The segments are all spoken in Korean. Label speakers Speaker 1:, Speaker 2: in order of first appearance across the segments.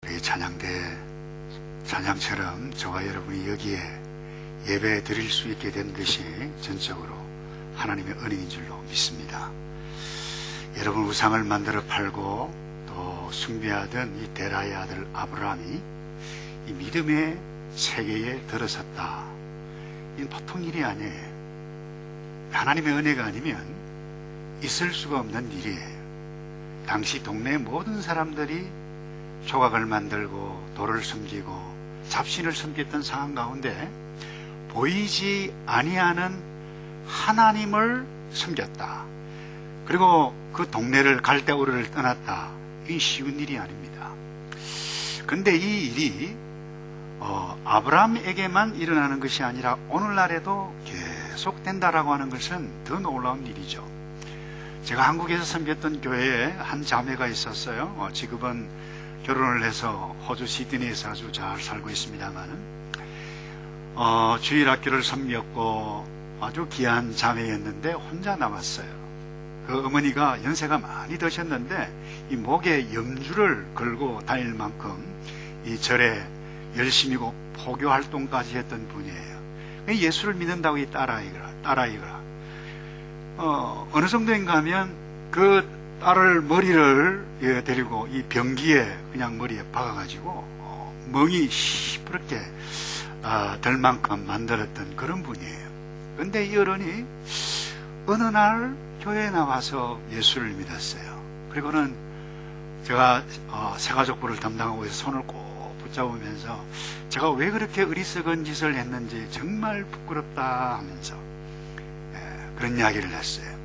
Speaker 1: 우리 찬양대 찬양처럼 저와 여러분이 여기에 예배 드릴 수 있게 된 것이 전적으로 하나님의 은혜인 줄로 믿습니다. 여러분, 우상을 만들어 팔고 또 숭배하던 이 데라의 아들 아브라함이 이 믿음의 세계에 들어섰다. 이건 보통 일이 아니에요. 하나님의 은혜가 아니면 있을 수가 없는 일이에요. 당시 동네 모든 사람들이 조각을 만들고 돌을 섬기고 잡신을 섬겼던 상황 가운데 보이지 아니하는 하나님을 섬겼다. 그리고 그 동네를 갈대우르를 떠났다. 이게 쉬운 일이 아닙니다. 그런데 이 일이 아브라함에게만 일어나는 것이 아니라 오늘날에도 계속된다라고 하는 것은 더 놀라운 일이죠. 제가 한국에서 섬겼던 교회에 한 자매가 있었어요. 지금은 결혼을 해서 호주 시드니에서 아주 잘 살고 있습니다만은 주일학교를 섬겼고 아주 귀한 자매였는데 혼자 남았어요. 그 어머니가 연세가 많이 드셨는데 이 목에 염주를 걸고 다닐 만큼 이 절에 열심히 포교 활동까지 했던 분이에요. 예수를 믿는다고 이 딸아이가 어느 정도인가 하면 그 딸을 머리를 데리고 이 변기에 그냥 머리에 박아가지고 멍이 시퍼렇게 될 만큼 만들었던 그런 분이에요. 그런데 이 어른이 어느 날 교회에 나와서 예수를 믿었어요. 그리고는 제가 새가족부를 담당하고 있어서 손을 꼭 붙잡으면서 제가 왜 그렇게 어리석은 짓을 했는지 정말 부끄럽다 하면서 그런 이야기를 했어요.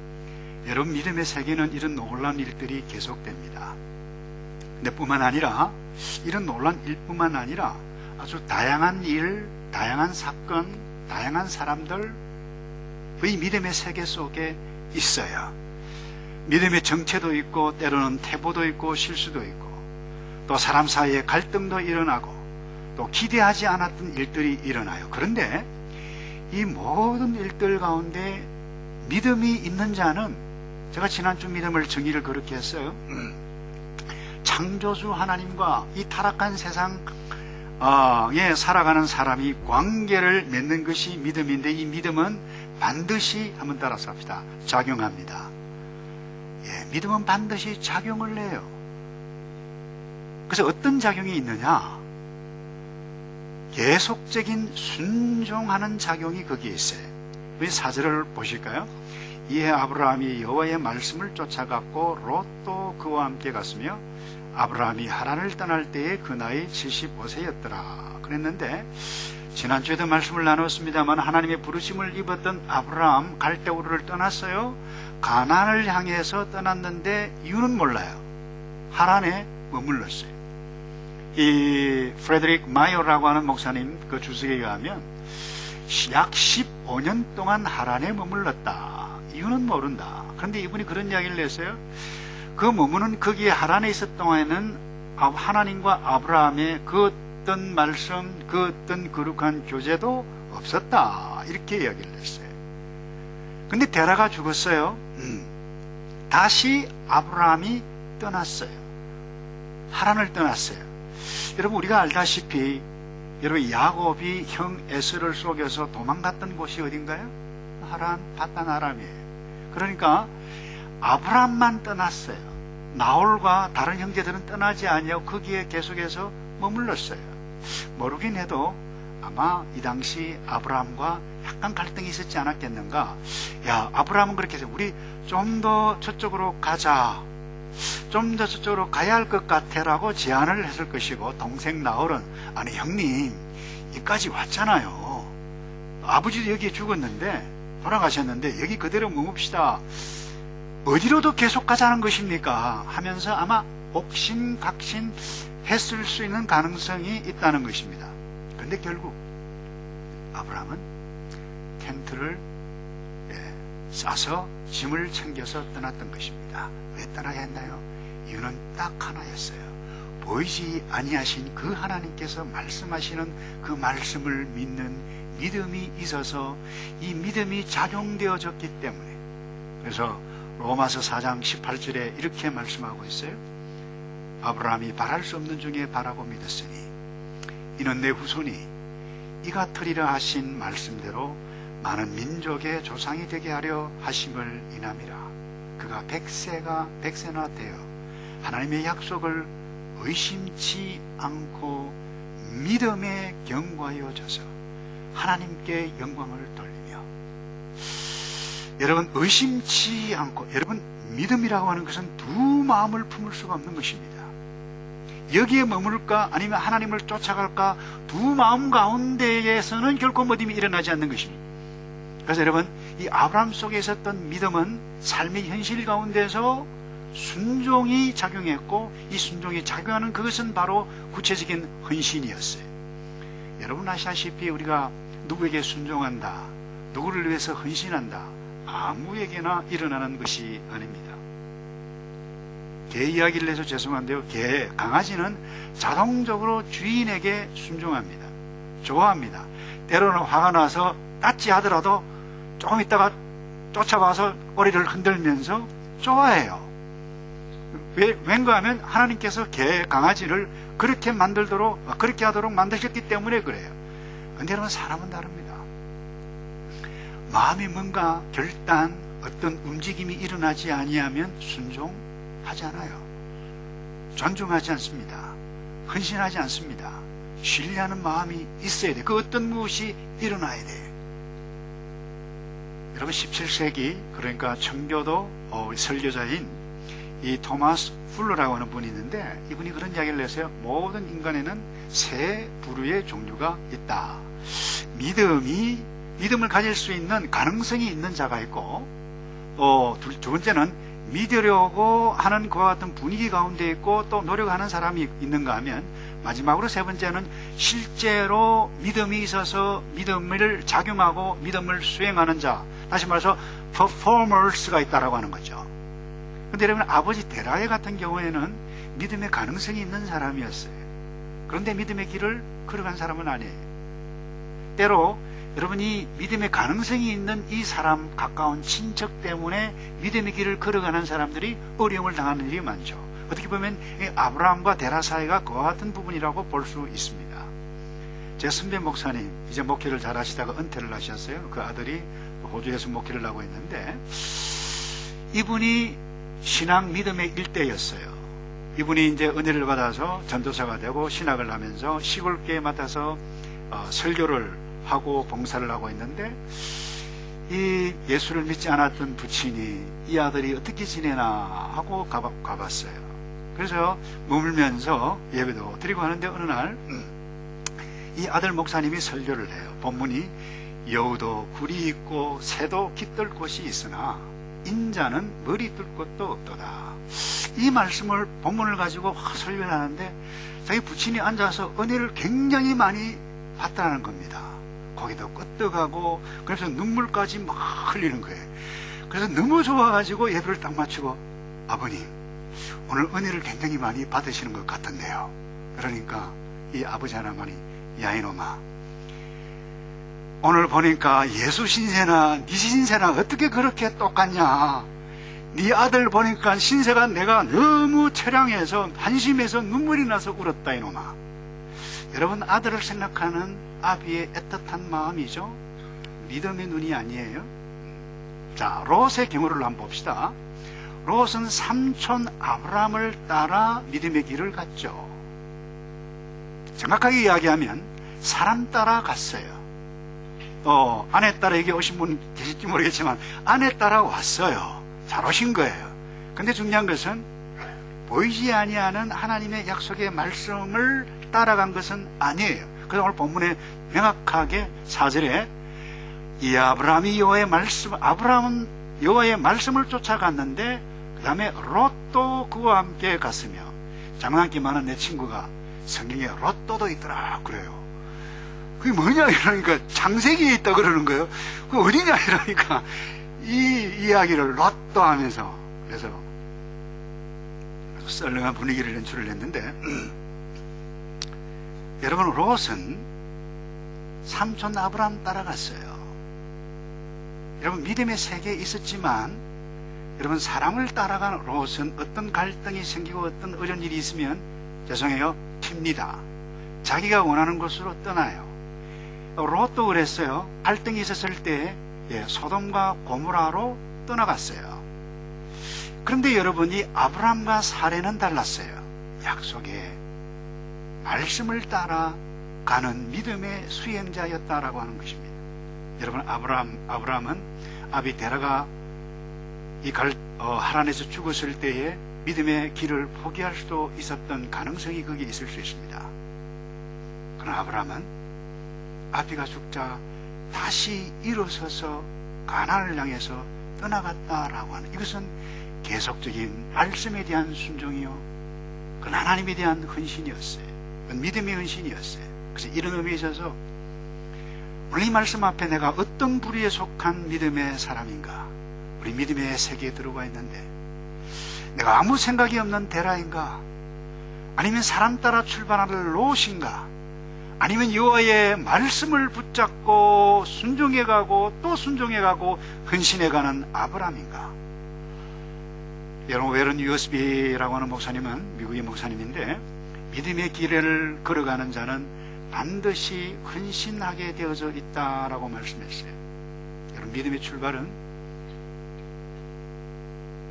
Speaker 1: 여러분, 믿음의 세계는 이런 놀라운 일들이 계속됩니다. 근데 뿐만 아니라 이런 놀라운 일뿐만 아니라 아주 다양한 일, 다양한 사건, 다양한 사람들의 믿음의 세계 속에 있어요. 믿음의 정체도 있고 때로는 태보도 있고 실수도 있고 또 사람 사이에 갈등도 일어나고 또 기대하지 않았던 일들이 일어나요. 그런데 이 모든 일들 가운데 믿음이 있는 자는, 제가 지난주 믿음을 정의를 그렇게 했어요. 창조주 하나님과 이 타락한 세상에 살아가는 사람이 관계를 맺는 것이 믿음인데, 이 믿음은 반드시, 한번 따라서 합시다, 작용합니다. 믿음은 반드시 작용을 해요. 그래서 어떤 작용이 있느냐? 계속적인 순종하는 작용이 거기에 있어요. 우리 4절을 보실까요? 이에 아브라함이 여호와의 말씀을 쫓아갔고 롯도 그와 함께 갔으며 아브라함이 하란을 떠날 때에 그 나이 75세였더라 그랬는데, 지난주에도 말씀을 나눴습니다만 하나님의 부르심을 입었던 아브라함 갈대우르를 떠났어요. 가나안을 향해서 떠났는데 이유는 몰라요. 하란에 머물렀어요. 이 프레드릭 마이어라고 하는 목사님 그 주석에 의하면 약 15년 동안 하란에 머물렀다. 이유는 모른다. 그런데 이분이 그런 이야기를 했어요. 그 머무는 거기에 하란에 있었던 동안에는 하나님과 아브라함의 그 어떤 말씀, 그 어떤 거룩한 교제도 없었다. 이렇게 이야기를 했어요. 근데 데라가 죽었어요. 다시 아브라함이 떠났어요. 하란을 떠났어요. 여러분, 우리가 알다시피 여러분, 야곱이 형 에서를 속여서 도망갔던 곳이 어딘가요? 하란, 파단 아람이에요. 그러니까 아브라함만 떠났어요. 나홀과 다른 형제들은 떠나지 아니하고 거기에 계속해서 머물렀어요. 모르긴 해도 아마 이 당시 아브라함과 약간 갈등이 있었지 않았겠는가. 야, 아브라함은 그렇게 해서 우리 좀 더 저쪽으로 가자, 좀 더 저쪽으로 가야 할 것 같아라고 제안을 했을 것이고, 동생 나홀은 아니 형님 여기까지 왔잖아요. 아버지도 여기에 죽었는데 돌아가셨는데 여기 그대로 머뭅시다. 어디로도 계속 가자는 것입니까? 하면서 아마 옥신각신 했을 수 있는 가능성이 있다는 것입니다. 그런데 결국 아브라함은 텐트를 싸서 짐을 챙겨서 떠났던 것입니다. 왜 떠나야 했나요? 이유는 딱 하나였어요. 보이지 아니하신 그 하나님께서 말씀하시는 그 말씀을 믿는 믿음이 있어서 이 믿음이 작용되어졌기 때문에. 그래서 로마서 4장 18절에 이렇게 말씀하고 있어요. 아브라함이 바랄 수 없는 중에 바라고 믿었으니 이는 내 후손이 이가 터리라 하신 말씀대로 많은 민족의 조상이 되게 하려 하심을 인함이라. 그가 백세나 되어 하나님의 약속을 의심치 않고 믿음에 견고하여져서 하나님께 영광을 돌리며. 여러분, 의심치 않고, 여러분, 믿음이라고 하는 것은 두 마음을 품을 수가 없는 것입니다. 여기에 머물까 아니면 하나님을 쫓아갈까, 두 마음 가운데에서는 결코 모임이 일어나지 않는 것입니다. 그래서 여러분, 이 아브라함 속에 있었던 믿음은 삶의 현실 가운데서 순종이 작용했고, 이 순종이 작용하는 그것은 바로 구체적인 헌신이었어요. 여러분 아시다시피 우리가 누구에게 순종한다, 누구를 위해서 헌신한다, 아무에게나 일어나는 것이 아닙니다. 개 이야기를 해서 죄송한데요, 강아지는 자동적으로 주인에게 순종합니다. 좋아합니다. 때로는 화가 나서 따지 하더라도 조금 있다가 쫓아와서 꼬리를 흔들면서 좋아해요. 왠가 하면 하나님께서 강아지를 그렇게 하도록 만드셨기 때문에 그래요. 근데 여러분, 사람은 다릅니다. 마음이 뭔가 결단, 어떤 움직임이 일어나지 아니하면 순종하지 않아요. 존중하지 않습니다. 헌신하지 않습니다. 신뢰하는 마음이 있어야 돼요. 그 어떤 무엇이 일어나야 돼요. 여러분, 17세기, 그러니까 청교도 설교자인 이 토마스 풀러라고 하는 분이 있는데, 이분이 그런 이야기를 했어요. 모든 인간에는 세 부류의 종류가 있다. 믿음을 가질 수 있는 가능성이 있는 자가 있고, 두 번째는 믿으려고 하는 그와 같은 분위기 가운데 있고 또 노력하는 사람이 있는가 하면, 마지막으로 세 번째는 실제로 믿음이 있어서 믿음을 작용하고 믿음을 수행하는 자, 다시 말해서 퍼포머스가 있다라고 하는 거죠. 근데 여러분, 아버지 데라에 같은 경우에는 믿음의 가능성이 있는 사람이었어요. 그런데 믿음의 길을 걸어간 사람은 아니에요. 때로 여러분이 믿음의 가능성이 있는 이 사람, 가까운 친척 때문에 믿음의 길을 걸어가는 사람들이 어려움을 당하는 일이 많죠. 어떻게 보면 아브라함과 데라 사이가 그와 같은 부분이라고 볼 수 있습니다. 제 선배 목사님, 이제 목회를 잘 하시다가 은퇴를 하셨어요. 그 아들이 호주에서 목회를 하고 있는데, 이분이 신앙 믿음의 일대였어요. 이분이 이제 은혜를 받아서 전도사가 되고 신학을 하면서 시골교회에 맡아서 설교를 하고 봉사를 하고 있는데, 이 예수를 믿지 않았던 부친이 이 아들이 어떻게 지내나 하고 가봤어요. 그래서 머물면서 예배도 드리고 하는데, 어느 날 이 아들 목사님이 설교를 해요. 본문이 여우도 굴이 있고 새도 깃들 곳이 있으나 인자는 머리 들 곳도 없도다. 이 말씀을, 본문을 가지고 설교를 하는데, 자기 부친이 앉아서 은혜를 굉장히 많이 받다는 겁니다. 거기도 끄떡하고, 그래서 눈물까지 막 흘리는 거예요. 그래서 너무 좋아가지고 예배를 딱 마치고, 아버님, 오늘 은혜를 굉장히 많이 받으시는 것 같은데요. 그러니까 이 아버지 하나만이, 야 이놈아, 오늘 보니까 예수 신세나 네 신세나 어떻게 그렇게 똑같냐. 네 아들 보니까 신세가 내가 너무 처량해서 한심해서 눈물이 나서 울었다 이놈아. 여러분, 아들을 생각하는 아비의 애틋한 마음이죠. 믿음의 눈이 아니에요. 자, 롯의 경우를 한번 봅시다. 롯은 삼촌 아브라함을 따라 믿음의 길을 갔죠. 정확하게 이야기하면 사람 따라 갔어요. 아내 따라 여기 오신 분 계실지 모르겠지만 아내 따라 왔어요. 잘 오신 거예요. 근데 중요한 것은 보이지 아니하는 하나님의 약속의 말씀을 따라간 것은 아니에요. 그래서 오늘 본문에 명확하게 4절에 이 아브라함은 여호와의 말씀을 쫓아갔는데, 그 다음에 롯도 그와 함께 갔으며. 장난기 많은 내 친구가 성경에 롯도도 있더라 그래요. 그게 뭐냐 이러니까 창세기에 있다 그러는 거예요. 그게 어디냐 이러니까 이 이야기를 롯도 하면서, 그래서 썰렁한 분위기를 연출을 했는데, 여러분, 롯은 삼촌 아브라함 따라갔어요. 여러분, 믿음의 세계에 있었지만 여러분, 사람을 따라가는 롯은 어떤 갈등이 생기고 어떤 어려운 일이 있으면 죄송해요, 튑니다. 자기가 원하는 곳으로 떠나요. 롯도 그랬어요. 갈등이 있었을 때 소돔과 고모라로 떠나갔어요. 그런데 여러분이 아브라함과 사례는 달랐어요. 약속의 말씀을 따라가는 믿음의 수행자였다라고 하는 것입니다. 여러분, 아브라함은 아비데라가 하란에서 죽었을 때에 믿음의 길을 포기할 수도 있었던 가능성이 거기에 있을 수 있습니다. 그러나 아브라함은 아비가 죽자 다시 일어서서 가나안을 향해서 떠나갔다라고 하는, 이것은 계속적인 말씀에 대한 순종이요, 그건 하나님에 대한 헌신이었어요. 그건 믿음의 헌신이었어요. 그래서 이런 의미에 있어서 오늘 이 말씀 앞에 내가 어떤 부류에 속한 믿음의 사람인가, 우리 믿음의 세계에 들어가 있는데 내가 아무 생각이 없는 데라인가, 아니면 사람 따라 출발하는 롯인가, 아니면 여호와의 말씀을 붙잡고 순종해가고 또 순종해가고 헌신해가는 아브라함인가. 여러분, 웨런 USB라고 하는 목사님은 미국의 목사님인데, 믿음의 길을 걸어가는 자는 반드시 헌신하게 되어져 있다라고 말씀했어요. 여러분, 믿음의 출발은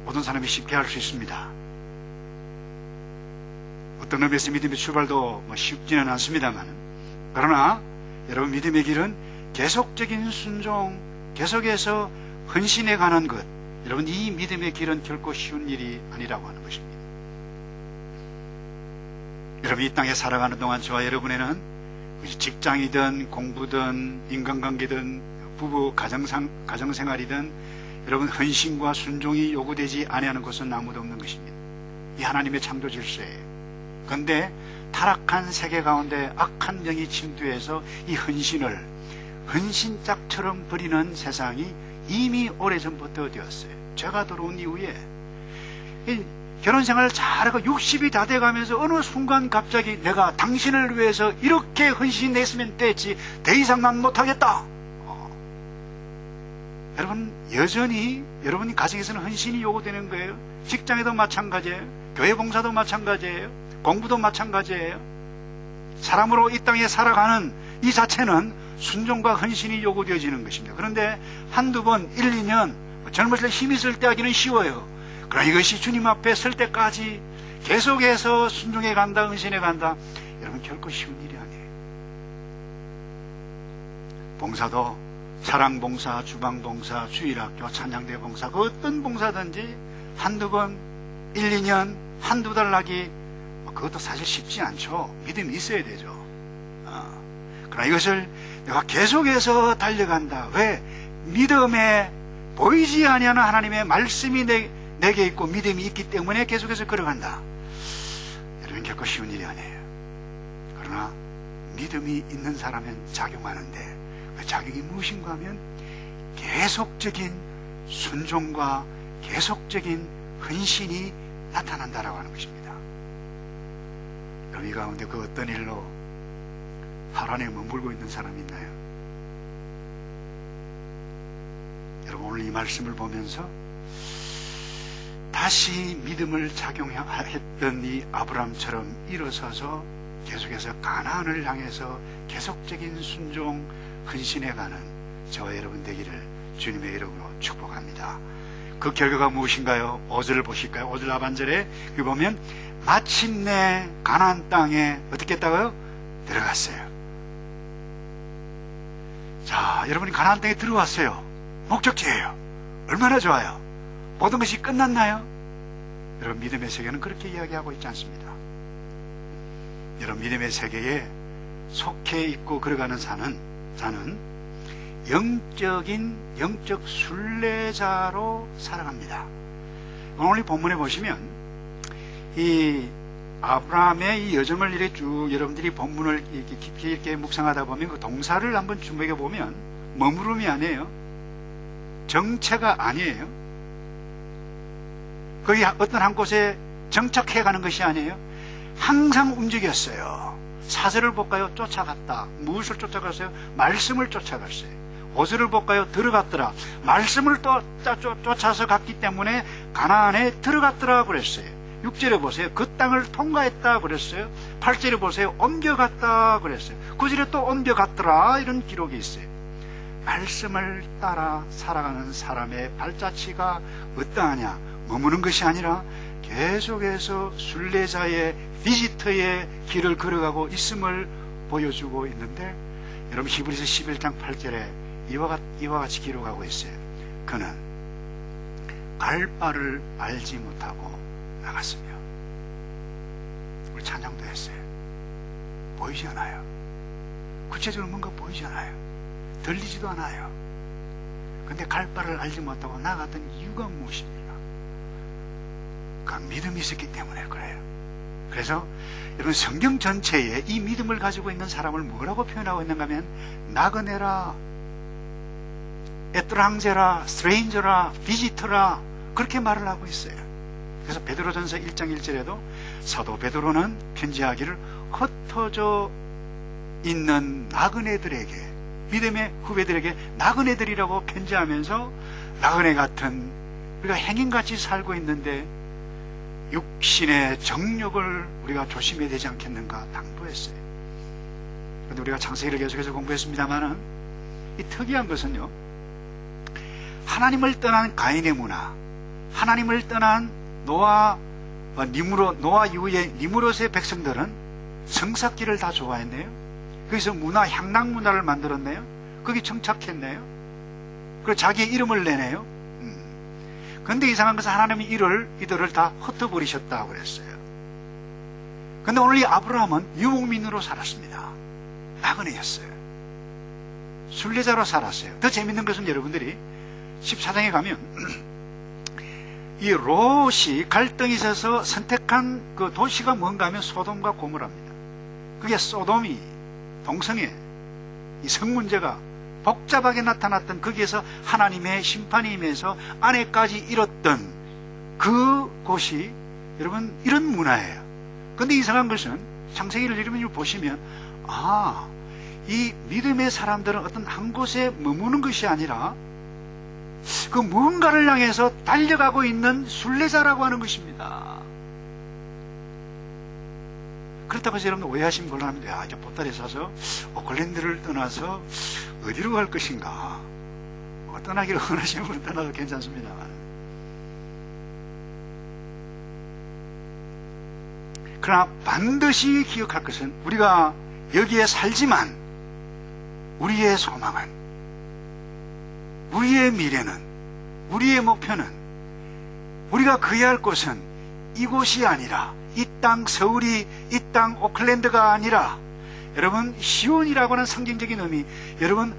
Speaker 1: 모든 사람이 쉽게 할 수 있습니다. 어떤 의미에서 믿음의 출발도 쉽지는 않습니다만, 그러나 여러분, 믿음의 길은 계속적인 순종, 계속해서 헌신해 가는 것, 여러분, 이 믿음의 길은 결코 쉬운 일이 아니라고 하는 것입니다. 여러분, 이 땅에 살아가는 동안 저와 여러분에는 직장이든 공부든 인간관계든 부부 가정생활이든 여러분, 헌신과 순종이 요구되지 아니하는 것은 아무도 없는 것입니다. 이 하나님의 창조 질서예요. 그런데 타락한 세계 가운데 악한 영이 침투해서 이 헌신을 헌신짝처럼 버리는 세상이 이미 오래전부터 되었어요. 죄가 들어온 이후에 결혼생활을 잘하고 60이 다 돼가면서 어느 순간 갑자기 내가 당신을 위해서 이렇게 헌신했으면 됐지, 더 이상 난 못하겠다. 여러분, 여전히 여러분 가정에서는 헌신이 요구되는 거예요. 직장에도 마찬가지예요. 교회 봉사도 마찬가지예요. 공부도 마찬가지예요. 사람으로 이 땅에 살아가는 이 자체는 순종과 헌신이 요구되어지는 것입니다. 그런데 한두 번, 1, 2년 젊었을 때 힘이 있을 때 하기는 쉬워요. 그러나 이것이 주님 앞에 설 때까지 계속해서 순종해 간다, 헌신해 간다, 여러분, 결코 쉬운 일이 아니에요. 봉사도 사랑봉사, 주방봉사, 주일학교, 찬양대 봉사, 그 어떤 봉사든지 한두 번, 1, 2년, 한두 달 하기, 그것도 사실 쉽지 않죠. 믿음이 있어야 되죠. 그러나 이것을 내가 계속해서 달려간다. 왜? 믿음에 보이지 아니하는 하나님의 말씀이 내게 있고 믿음이 있기 때문에 계속해서 걸어간다. 여러분, 결코 쉬운 일이 아니에요. 그러나 믿음이 있는 사람은 작용하는데, 그 작용이 무엇인가 하면 계속적인 순종과 계속적인 헌신이 나타난다라고 하는 것입니다. 여러분, 이 가운데 그 어떤 일로 하란에 머물고 있는 사람이 있나요? 여러분, 오늘 이 말씀을 보면서 다시 믿음을 작용했던 이 아브라함처럼 일어서서 계속해서 가나안을 향해서 계속적인 순종, 헌신해가는 저와 여러분 되기를 주님의 이름으로 축복합니다. 그 결과가 무엇인가요? 5절을 보실까요? 5절 하반절에 여기 보면 마침내 가나안 땅에 어떻게 했다고요? 들어갔어요. 자, 여러분이 가나안 땅에 들어왔어요. 목적지예요. 얼마나 좋아요. 모든 것이 끝났나요? 여러분, 믿음의 세계는 그렇게 이야기하고 있지 않습니다. 여러분, 믿음의 세계에 속해 있고 걸어가는 자는 영적 순례자로 살아갑니다. 오늘 이 본문에 보시면 이 아브라함의 이 여정을 이렇게 쭉 여러분들이 본문을 이렇게 깊이 이렇게 묵상하다 보면 그 동사를 한번 주목해 보면 머무름이 아니에요. 정체가 아니에요. 거기 어떤 한 곳에 정착해 가는 것이 아니에요. 항상 움직였어요. 사절을 볼까요? 쫓아갔다. 무엇을 쫓아갔어요? 말씀을 쫓아갔어요. 5절을 볼까요? 들어갔더라. 말씀을 또 쫓아서 갔기 때문에 가나안에 들어갔더라 그랬어요. 6절에 보세요. 그 땅을 통과했다 그랬어요. 8절에 보세요. 옮겨갔다 그랬어요. 9절에 또 옮겨갔더라 이런 기록이 있어요. 말씀을 따라 살아가는 사람의 발자취가 어떠하냐? 머무는 것이 아니라 계속해서 순례자의 비지터의 길을 걸어가고 있음을 보여주고 있는데, 여러분 히브리서 11장 8절에 이와 같이 기록하고 있어요. 그는 갈 바를 알지 못하고 나갔으며. 우리 찬양도 했어요. 보이지 않아요. 구체적으로 뭔가 보이지 않아요. 들리지도 않아요. 근데 갈 바를 알지 못하고 나갔던 이유가 무엇입니까? 그 믿음이 있었기 때문에 그래요. 그래서 여러분 성경 전체에 이 믿음을 가지고 있는 사람을 뭐라고 표현하고 있는가 하면 나그네라, 에트랑제라, 스트레인저라, 비지터라 그렇게 말을 하고 있어요. 그래서 베드로전서 1장 1절에도 사도 베드로는 편지하기를 흩어져 있는 나그네들에게, 믿음의 후배들에게 나그네들이라고 편지하면서 나그네 같은, 우리가 행인같이 살고 있는데 육신의 정욕을 우리가 조심해야 되지 않겠는가 당부했어요. 그런데 우리가 창세기를 계속해서 공부했습니다만은 이 특이한 것은요, 하나님을 떠난 가인의 문화, 하나님을 떠난 노아 이후에 니무롯의 백성들은 성삭기를 다 좋아했네요. 거기서 향락 문화를 만들었네요. 거기 정착했네요. 그리고 자기의 이름을 내네요. 그런데 이상한 것은 하나님이 이들을 다 흩어버리셨다고 그랬어요. 그런데 오늘 이 아브라함은 유목민으로 살았습니다. 나그네였어요. 순례자로 살았어요. 더 재밌는 것은 여러분들이 14장에 가면 이 롯이 갈등이 있어서 선택한 그 도시가 뭔가 하면 소돔과 고모라입니다. 그게 소돔이 동성애, 이 성 문제가 복잡하게 나타났던, 거기에서 하나님의 심판이 임해서 아내까지 잃었던 그 곳이 여러분 이런 문화예요. 그런데 이상한 것은 창세기를 여러분이 보시면 이 믿음의 사람들은 어떤 한 곳에 머무는 것이 아니라 그 무언가를 향해서 달려가고 있는 순례자라고 하는 것입니다. 그렇다고 해서 여러분 오해하시면 곤란합니다. 이제 보따리 사서 오클랜드를 떠나서 어디로 갈 것인가? 떠나기를 원하시는 분은 떠나도 괜찮습니다만, 그러나 반드시 기억할 것은 우리가 여기에 살지만 우리의 소망은, 우리의 미래는, 우리의 목표는, 우리가 그해야 할 곳은 이곳이 아니라, 이 땅 서울이, 이 땅 오클랜드가 아니라, 여러분 시온이라고 하는 상징적인 의미, 여러분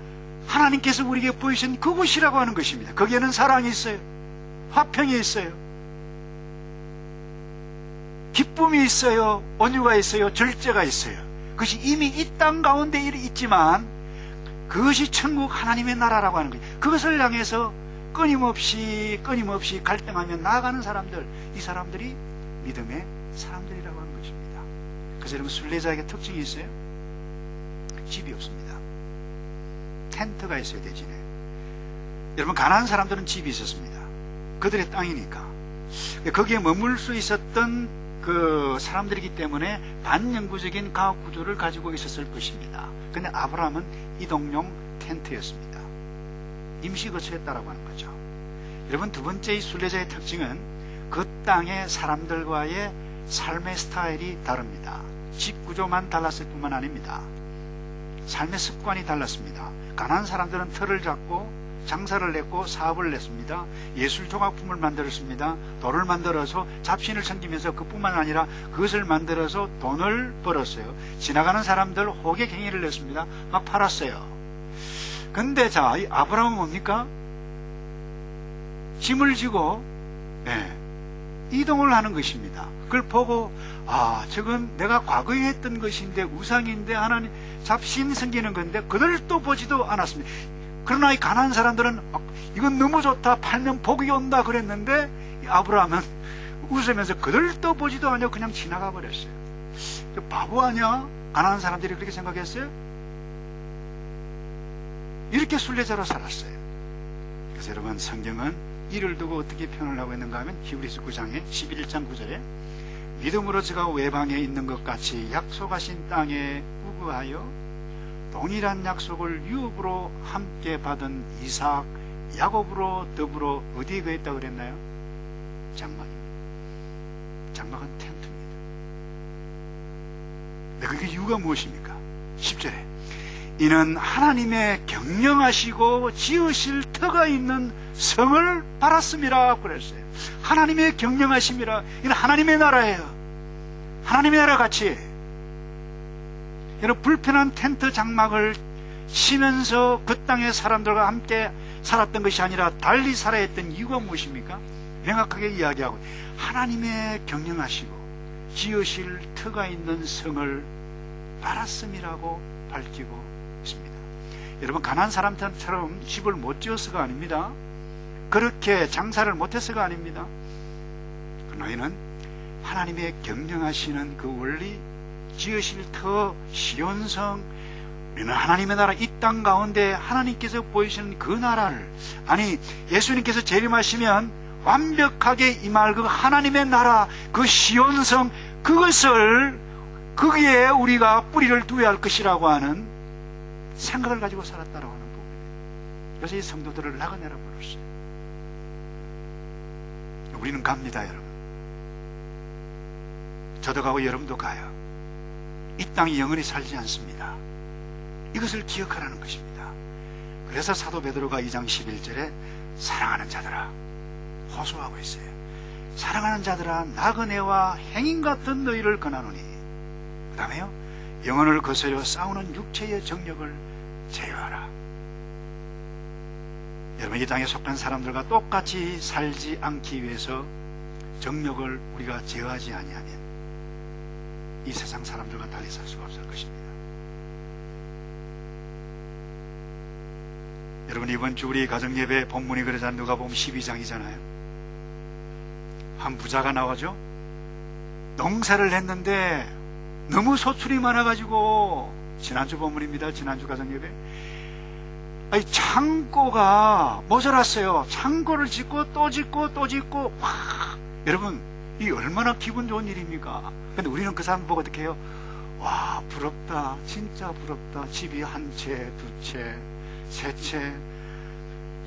Speaker 1: 하나님께서 우리에게 보이신 그곳이라고 하는 것입니다. 거기에는 사랑이 있어요. 화평이 있어요. 기쁨이 있어요. 온유가 있어요. 절제가 있어요. 그것이 이미 이 땅 가운데 있지만 그것이 천국 하나님의 나라라고 하는 거예요. 그것을 향해서 끊임없이 갈등하며 나아가는 사람들, 이 사람들이 믿음의 사람들이라고 하는 것입니다. 그래서 여러분 순례자에게 특징이 있어요. 집이 없습니다. 텐트가 있어야 되지네. 여러분 가난한 사람들은 집이 있었습니다. 그들의 땅이니까. 거기에 머물 수 있었던 그 사람들이기 때문에 반영구적인 가옥 구조를 가지고 있었을 것입니다. 그런데 아브라함은 이동용 텐트였습니다. 임시 거처였다라고 하는 거죠. 여러분 두 번째 이 순례자의 특징은 그 땅의 사람들과의 삶의 스타일이 다릅니다. 집 구조만 달랐을 뿐만 아닙니다. 삶의 습관이 달랐습니다. 가난한 사람들은 틀을 잡고 장사를 냈고 사업을 냈습니다. 예술 조각품을 만들었습니다. 돌을 만들어서 잡신을 섬기면서 그뿐만 아니라 그것을 만들어서 돈을 벌었어요. 지나가는 사람들 호객 행위를 냈습니다. 막 팔았어요. 근데 자, 이 아브라함은 뭡니까? 짐을 지고 이동을 하는 것입니다. 그걸 보고 저건 내가 과거에 했던 것인데, 우상인데, 하나님 잡신 섬기는 건데 그들도 보지도 않았습니다. 그러나 이 가난한 사람들은 이건 너무 좋다, 팔면 복이 온다 그랬는데, 아브라함은 웃으면서 그들도 보지도 않고 그냥 지나가 버렸어요. 바보 아니야? 가난한 사람들이 그렇게 생각했어요? 이렇게 순례자로 살았어요. 그래서 여러분, 성경은 이를 두고 어떻게 표현을 하고 있는가 하면 히브리서 9장의 11장 9절에 믿음으로 저가 외방에 있는 것 같이 약속하신 땅에 우거하여 동일한 약속을 유업으로 함께 받은 이삭, 야곱으로 더불어 어디에 거했다고 그랬나요? 장막입니다. 장막은 텐트입니다. 네, 그게 이유가 무엇입니까? 10절에 이는 하나님의 경영하시고 지으실 터가 있는 성을 바랐음이라 그랬어요. 하나님의 경영하심이라. 이는 하나님의 나라예요. 하나님의 나라 같이. 여러분, 불편한 텐트 장막을 치면서 그 땅의 사람들과 함께 살았던 것이 아니라 달리 살아야 했던 이유가 무엇입니까? 명확하게 이야기하고 하나님의 경영하시고 지으실 터가 있는 성을 바랐음이라고 밝히고 있습니다. 여러분, 가난한 사람처럼 집을 못 지어서가 아닙니다. 그렇게 장사를 못해서가 아닙니다. 너희는 하나님의 경영하시는 그 원리, 지으실 터, 시온성, 우리는 하나님의 나라, 이 땅 가운데 하나님께서 보이시는 그 나라를, 아니 예수님께서 재림하시면 완벽하게 임할 그 하나님의 나라, 그 시온성, 그것을 거기에 우리가 뿌리를 두어야 할 것이라고 하는 생각을 가지고 살았다고 하는 부분이에요. 그래서 이 성도들을 나그네라 불렀어요. 우리는 갑니다, 여러분. 저도 가고 여러분도 가요. 이 땅이 영원히 살지 않습니다. 이것을 기억하라는 것입니다. 그래서 사도 베드로가 2장 11절에 사랑하는 자들아 호소하고 있어요. 사랑하는 자들아 나그네와 행인 같은 너희를 권하노니, 그 다음에요, 영혼을 거스려 싸우는 육체의 정력을 제어하라. 여러분, 이 땅에 속한 사람들과 똑같이 살지 않기 위해서 정력을 우리가 제어하지 아니하면 이 세상 사람들과 달리 살 수가 없을 것입니다. 여러분, 이번 주 우리 가정예배 본문이 그러자 누가복음 12장이잖아요. 한 부자가 나와죠. 농사를 했는데 너무 소출이 많아가지고, 지난주 본문입니다. 지난주 가정예배, 아니 창고가 모자랐어요. 창고를 짓고 또 짓고 또 짓고. 와, 여러분, 이 얼마나 기분 좋은 일입니까? 근데 우리는 그 사람 보고 어떻게 해요? 와, 부럽다, 진짜 부럽다. 집이 한 채, 두 채, 세 채,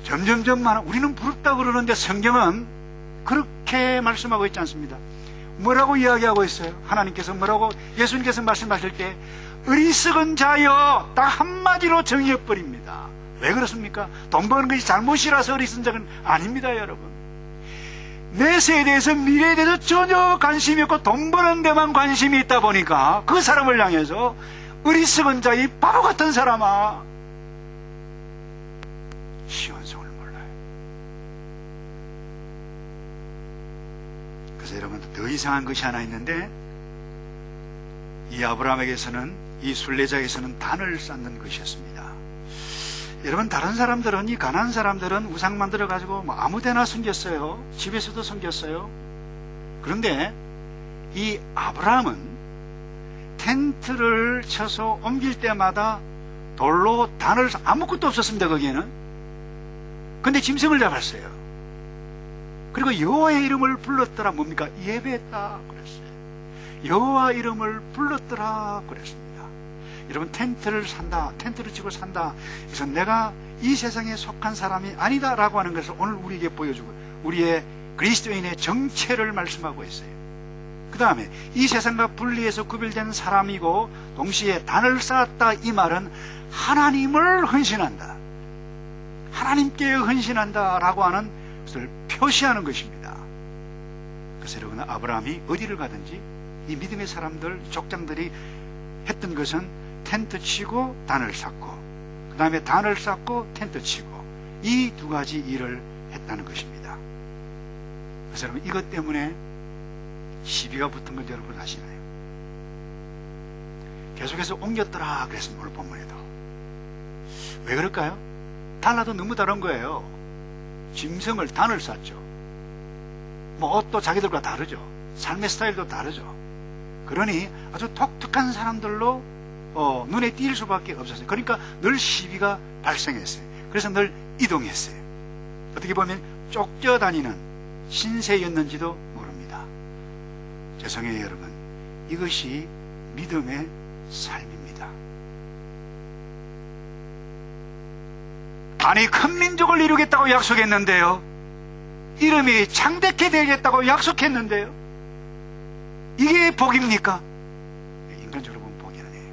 Speaker 1: 점점점 많아. 우리는 부럽다 그러는데 성경은 그렇게 말씀하고 있지 않습니다. 뭐라고 이야기하고 있어요? 하나님께서 뭐라고, 예수님께서 말씀하실 때 어리석은 자여, 딱 한마디로 정의해버립니다. 왜 그렇습니까? 돈 버는 것이 잘못이라서 어리석은 자는 아닙니다, 여러분. 내 세대에서 미래에 대해서 전혀 관심이 없고 돈 버는 데만 관심이 있다 보니까 그 사람을 향해서 어리석은 자, 이 바보 같은 사람아, 시온성을 몰라요. 그래서 여러분, 더 이상한 것이 하나 있는데, 이 아브라함에게서는, 이 순례자에게서는 단을 쌓는 것이었습니다. 여러분, 다른 사람들은, 이 가난한 사람들은 우상 만들어 가지고 뭐 아무데나 섬겼어요. 집에서도 섬겼어요. 그런데 이 아브라함은 텐트를 쳐서 옮길 때마다 돌로 단을, 아무것도 없었습니다, 거기에는. 근데 짐승을 잡았어요. 그리고 여호와의 이름을 불렀더라. 뭡니까? 예배했다 그랬어요. 여호와 이름을 불렀더라 그랬습니다. 여러분, 텐트를 산다, 텐트를 치고 산다, 그래서 내가 이 세상에 속한 사람이 아니다라고 하는 것을 오늘 우리에게 보여주고, 우리의 그리스도인의 정체를 말씀하고 있어요. 그 다음에 이 세상과 분리해서 구별된 사람이고 동시에 단을 쌓았다, 이 말은 하나님을 헌신한다, 하나님께 헌신한다 라고 하는 것을 표시하는 것입니다. 그래서 여러분, 아브라함이 어디를 가든지 이 믿음의 사람들, 족장들이 했던 것은 텐트 치고 단을 쌓고, 그 다음에 단을 쌓고 텐트 치고, 이 두 가지 일을 했다는 것입니다. 그래서 여러분, 이것 때문에 시비가 붙은 건 여러분 아시나요? 계속해서 옮겼더라 그랬습니다, 오늘 본문에도. 왜 그럴까요? 달라도 너무 다른 거예요. 짐승을, 단을 쌓죠. 뭐 옷도 자기들과 다르죠. 삶의 스타일도 다르죠. 그러니 아주 독특한 사람들로 눈에 띌 수밖에 없었어요. 그러니까 늘 시비가 발생했어요. 그래서 늘 이동했어요. 어떻게 보면 쫓겨다니는 신세였는지도 모릅니다. 죄송해요 여러분, 이것이 믿음의 삶입니다. 아니, 큰 민족을 이루겠다고 약속했는데요, 이름이 창대케 되겠다고 약속했는데요, 이게 복입니까? 인간적으로 보면 복이 아니에요.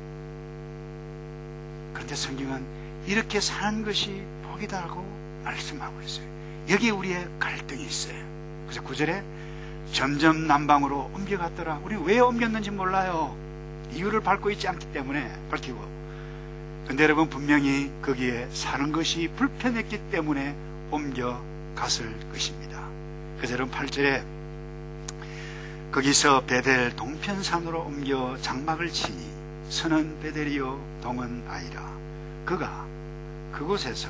Speaker 1: 그런데 성경은 이렇게 사는 것이 복이다라고 말씀하고 있어요. 여기에 우리의 갈등이 있어요. 그래서 9절에 점점 남방으로 옮겨갔더라. 우리 왜 옮겼는지 몰라요. 이유를 밝고 있지 않기 때문에 밝히고. 근데 여러분, 분명히 거기에 사는 것이 불편했기 때문에 옮겨갔을 것입니다. 그래서 여러분 8절에 거기서 베델 동편산으로 옮겨 장막을 치니 서는 베델이요 동은 아이라. 그가 그곳에서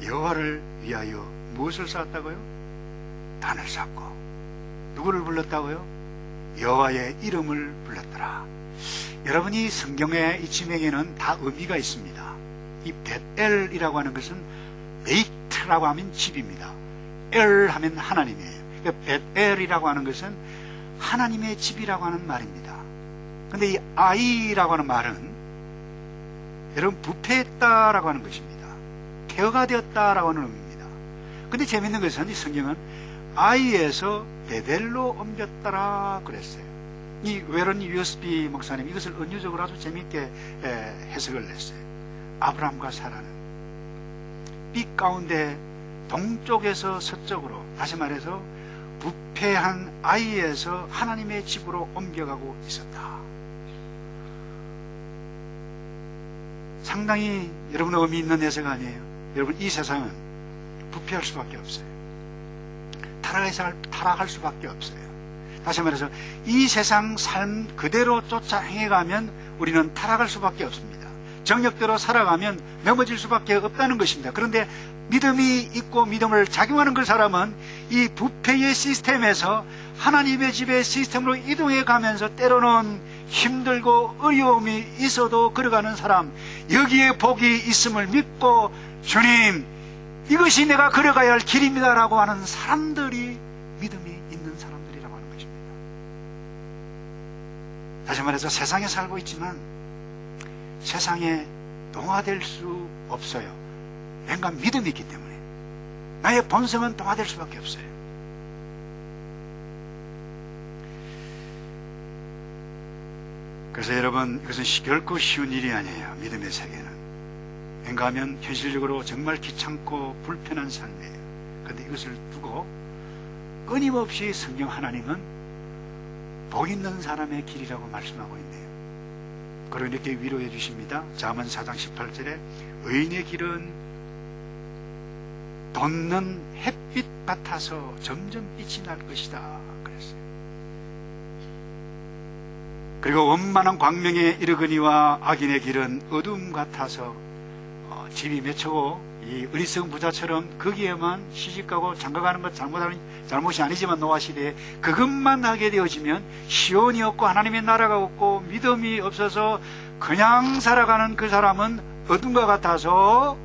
Speaker 1: 여호와를 위하여 무엇을 쌓았다고요? 단을 쌓고. 누구를 불렀다고요? 여호와의 이름을 불렀더라. 여러분이 성경의 이 지명에는 다 의미가 있습니다. 이 벳엘이라고 하는 것은 베이트라고 하면 집입니다. 엘 하면 하나님이에요. 그러니까 벳엘이라고 하는 것은 하나님의 집이라고 하는 말입니다. 근데 이 아이라고 하는 말은 여러분 부패했다라고 하는 것입니다. 폐허가 되었다라고 하는 의미입니다. 근데 재밌는 것은 이 성경은 아이에서 베델로 옮겼더라 그랬어요. 이 웨런 USB 목사님 이것을 은유적으로 아주 재밌게 해석을 했어요. 아브라함과 사라는 빛 가운데 동쪽에서 서쪽으로, 다시 말해서 부패한 아이에서 하나님의 집으로 옮겨가고 있었다. 상당히 여러분 의미 있는 해석 아니에요? 여러분, 이 세상은 부패할 수밖에 없어요. 타락할 수밖에 없어요. 다시 말해서 이 세상 삶 그대로 쫓아 행해가면 우리는 타락할 수밖에 없습니다. 정력대로 살아가면 넘어질 수밖에 없다는 것입니다. 그런데 믿음이 있고 믿음을 작용하는 그 사람은 이 부패의 시스템에서 하나님의 집의 시스템으로 이동해 가면서 때로는 힘들고 어려움이 있어도 걸어가는 사람, 여기에 복이 있음을 믿고 주님, 이것이 내가 걸어가야 할 길입니다 라고 하는 사람들이 믿음이 있는 사람들이라고 하는 것입니다. 다시 말해서 세상에 살고 있지만 세상에 동화될 수 없어요. 왠가 믿음이 있기 때문에. 나의 본성은 동화될 수밖에 없어요. 그래서 여러분, 이것은 결코 쉬운 일이 아니에요. 믿음의 세계는. 왠가 하면 현실적으로 정말 귀찮고 불편한 삶이에요. 그런데 이것을 두고 끊임없이 성경 하나님은 복 있는 사람의 길이라고 말씀하고 있네요. 그리고 이렇게 위로해 주십니다. 잠언 4장 18절에 의인의 길은 돋는 햇빛 같아서 점점 빛이 날 것이다 그랬어요. 그리고 원만한 광명에 이르거니와 악인의 길은 어둠 같아서 집이 맺히고 이 어리석은 부자처럼 거기에만 시집가고 장가가는 것 잘못이 아니지만 노아 시대에 그것만 하게 되어지면 시온이 없고 하나님의 나라가 없고 믿음이 없어서 그냥 살아가는 그 사람은 어둠과 같아서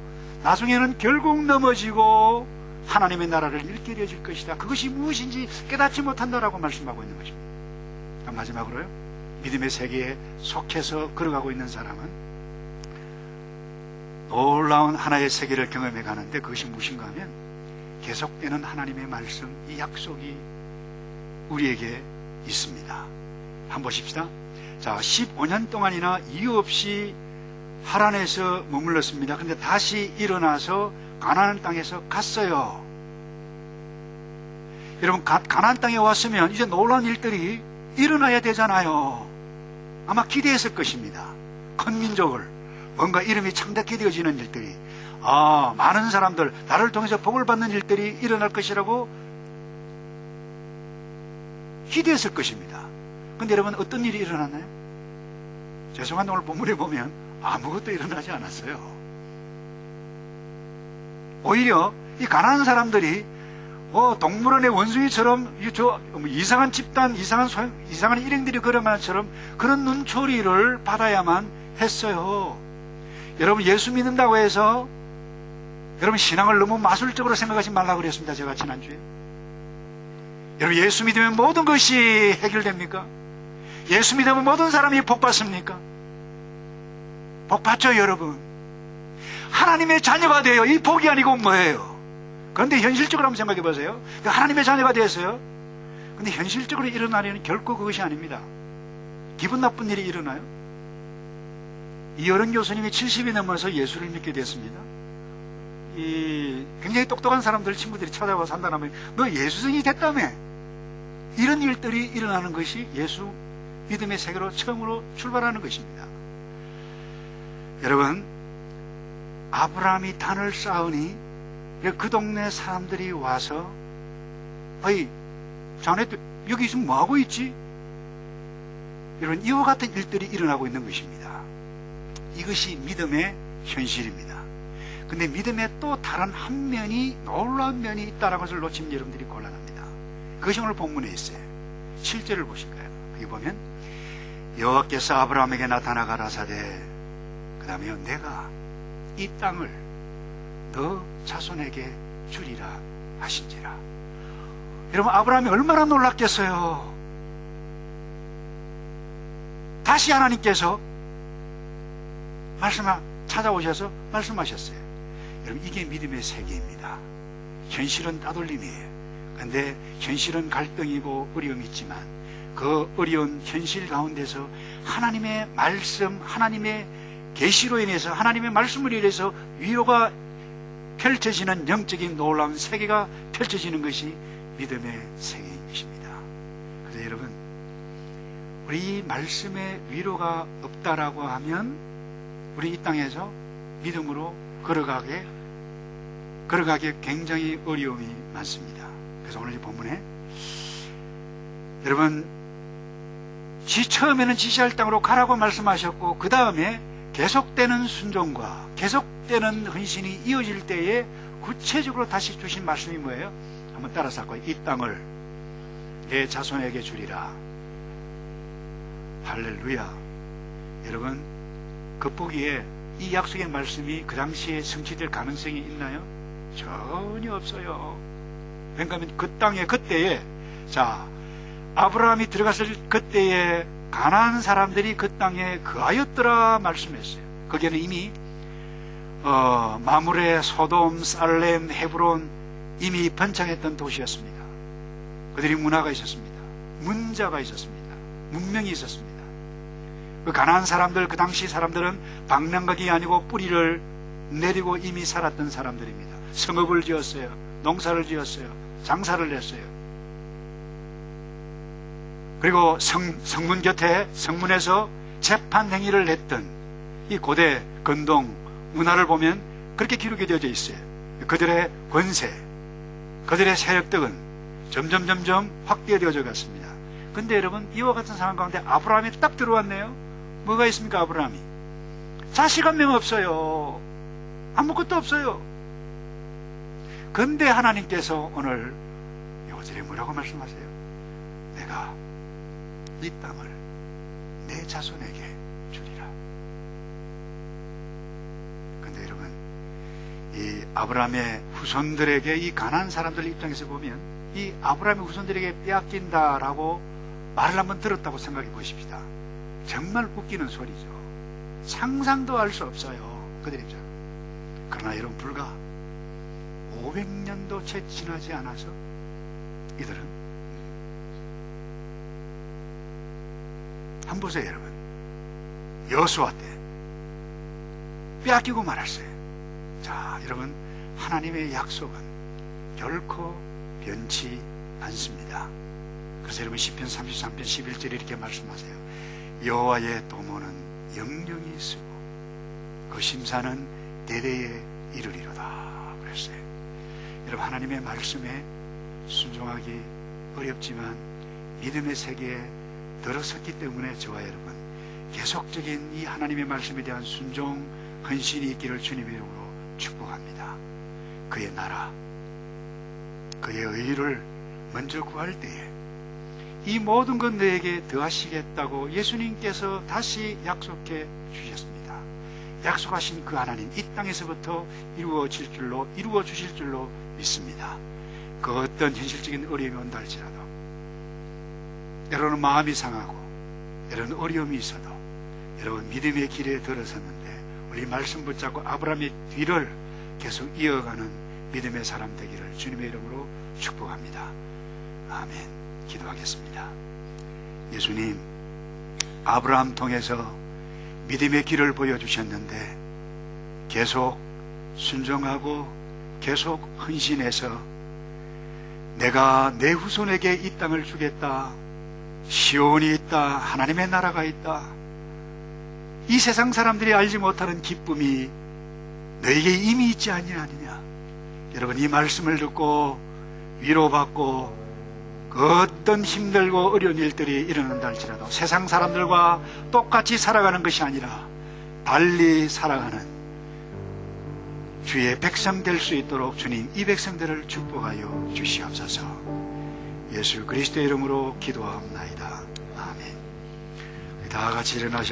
Speaker 1: 나중에는 결국 넘어지고 하나님의 나라를 잃게 되어질 것이다. 그것이 무엇인지 깨닫지 못한다라고 말씀하고 있는 것입니다. 마지막으로요, 믿음의 세계에 속해서 걸어가고 있는 사람은 놀라운 하나의 세계를 경험해 가는데 그것이 무엇인가 하면 계속되는 하나님의 말씀, 이 약속이 우리에게 있습니다. 한번 보십시다. 자, 15년 동안이나 이유 없이 하란에서 머물렀습니다. 근데 다시 일어나서 가나안 땅에서 갔어요. 여러분, 가나안 땅에 왔으면 이제 놀라운 일들이 일어나야 되잖아요. 아마 기대했을 것입니다. 큰 민족을, 뭔가 이름이 창대케 되어지는 일들이, 많은 사람들, 나를 통해서 복을 받는 일들이 일어날 것이라고 기대했을 것입니다. 근데 여러분, 어떤 일이 일어났나요? 죄송한데 오늘 본문에 보면 아무것도 일어나지 않았어요. 오히려 이 가난한 사람들이 동물원의 원숭이처럼 이상한 집단, 이상한 일행들이 걸어가는 것처럼 그런 눈초리를 받아야만 했어요. 여러분, 예수 믿는다고 해서 여러분 신앙을 너무 마술적으로 생각하지 말라고 그랬습니다. 제가 지난주에. 여러분, 예수 믿으면 모든 것이 해결됩니까? 예수 믿으면 모든 사람이 복 받습니까? 복 받죠, 여러분. 하나님의 자녀가 돼요. 이 복이 아니고 뭐예요? 그런데 현실적으로 한번 생각해 보세요. 하나님의 자녀가 됐어요. 근데 현실적으로 일어나려는 결코 그것이 아닙니다. 기분 나쁜 일이 일어나요. 이어른 교수님이 70이 넘어서 예수를 믿게 됐습니다. 굉장히 똑똑한 사람들, 친구들이 찾아와서 한다면 너 예수생이 됐다며. 이런 일들이 일어나는 것이 예수 믿음의 세계로 처음으로 출발하는 것입니다. 여러분, 아브라함이 단을 쌓으니 그 동네 사람들이 와서 어이, 자네 여기 있으면 뭐하고 있지? 이런 이와 같은 일들이 일어나고 있는 것입니다. 이것이 믿음의 현실입니다. 근데 믿음에 또 다른 한 면이, 놀라운 면이 있다는 것을 놓치면 여러분들이 곤란합니다. 그것이 오늘 본문에 있어요. 7절을 보실까요? 여기 보면 여호와께서 아브라함에게 나타나 가라사대, 그 다음에 내가 이 땅을 너 자손에게 주리라 하신지라. 여러분, 아브라함이 얼마나 놀랐겠어요. 다시 하나님께서 찾아오셔서 말씀하셨어요. 여러분, 이게 믿음의 세계입니다. 현실은 따돌림이에요. 그런데 현실은 갈등이고 어려움이 있지만 그 어려운 현실 가운데서 하나님의 말씀, 하나님의 계시로 인해서, 하나님의 말씀으로 인해서 위로가 펼쳐지는 영적인 놀라운 세계가 펼쳐지는 것이 믿음의 세계인 것입니다. 그래서 여러분, 우리 말씀에 위로가 없다라고 하면 우리 이 땅에서 믿음으로 걸어가기 굉장히 어려움이 많습니다. 그래서 오늘 이 본문에 여러분, 처음에는 지시할 땅으로 가라고 말씀하셨고, 그 다음에 계속되는 순종과 계속되는 헌신이 이어질 때에 구체적으로 다시 주신 말씀이 뭐예요? 한번 따라서 할까요? 이 땅을 내 자손에게 주리라. 할렐루야. 여러분, 겉보기에 이 약속의 말씀이 그 당시에 성취될 가능성이 있나요? 전혀 없어요. 왜냐하면 그 땅에 그때에, 자, 아브라함이 들어갔을 그때에 가나안 사람들이 그 땅에 거하였더라 말씀했어요. 거기에는 이미 마므레, 소돔, 살렘, 헤브론 이미 번창했던 도시였습니다. 그들이 문화가 있었습니다. 문자가 있었습니다. 문명이 있었습니다. 그 가나안 사람들, 그 당시 사람들은 방랑각이 아니고 뿌리를 내리고 이미 살았던 사람들입니다. 성읍을 지었어요. 농사를 지었어요. 장사를 했어요. 그리고 성문 곁에, 성문에서 재판 행위를 했던 이 고대 건동 문화를 보면 그렇게 기록이 되어져 있어요. 그들의 권세, 그들의 세력들은 점점 확대되어져 갔습니다. 근데 여러분, 이와 같은 상황 가운데 아브라함이 딱 들어왔네요. 뭐가 있습니까? 아브라함이 자식 한 명 없어요. 아무것도 없어요. 근데 하나님께서 오늘 요절에 뭐라고 말씀하세요? 내가 이 땅을 내 자손에게 주리라. 근데 여러분, 이 아브라함의 후손들에게, 이 가나안 사람들 입장에서 보면 이 아브라함의 후손들에게 빼앗긴다라고 말을 한번 들었다고 생각해 보십시다. 정말 웃기는 소리죠. 상상도 할 수 없어요. 그들 입장. 그러나 여러분, 불과 500년도 채 지나지 않아서 이들은, 한번 보세요 여러분, 여호수아 때 빼앗기고 말았어요. 자, 여러분, 하나님의 약속은 결코 변치 않습니다. 그래서 여러분, 시편 33편 11절에 이렇게 말씀하세요. 여호와의 도모는 영영이 쓰고 그 심사는 대대에 이르리로다 그랬어요. 여러분, 하나님의 말씀에 순종하기 어렵지만 믿음의 세계에 들어섰기 때문에 저와 여러분, 계속적인 이 하나님의 말씀에 대한 순종, 헌신이 있기를 주님의 이름으로 축복합니다. 그의 나라, 그의 의를 먼저 구할 때에 이 모든 것 너에게 더하시겠다고 예수님께서 다시 약속해 주셨습니다. 약속하신 그 하나님, 이 땅에서부터 이루어 주실 줄로 믿습니다. 그 어떤 현실적인 어려움이 온다 할지라도, 여러분 마음이 상하고 여러분 어려움이 있어도 여러분 믿음의 길에 들어섰는데 우리 말씀 붙잡고 아브라함의 뒤를 계속 이어가는 믿음의 사람 되기를 주님의 이름으로 축복합니다. 아멘. 기도하겠습니다. 예수님, 아브라함 통해서 믿음의 길을 보여주셨는데 계속 순종하고 계속 헌신해서 내가 내 후손에게 이 땅을 주겠다, 시온이 있다, 하나님의 나라가 있다, 이 세상 사람들이 알지 못하는 기쁨이 너에게 이미 있지 아니하느냐. 여러분, 이 말씀을 듣고 위로받고 그 어떤 힘들고 어려운 일들이 일어난다 할지라도 세상 사람들과 똑같이 살아가는 것이 아니라 달리 살아가는 주의 백성 될 수 있도록 주님 이 백성들을 축복하여 주시옵소서. 예수 그리스도의 이름으로 기도하옵나이다. 아멘. 다 같이 일어나셔서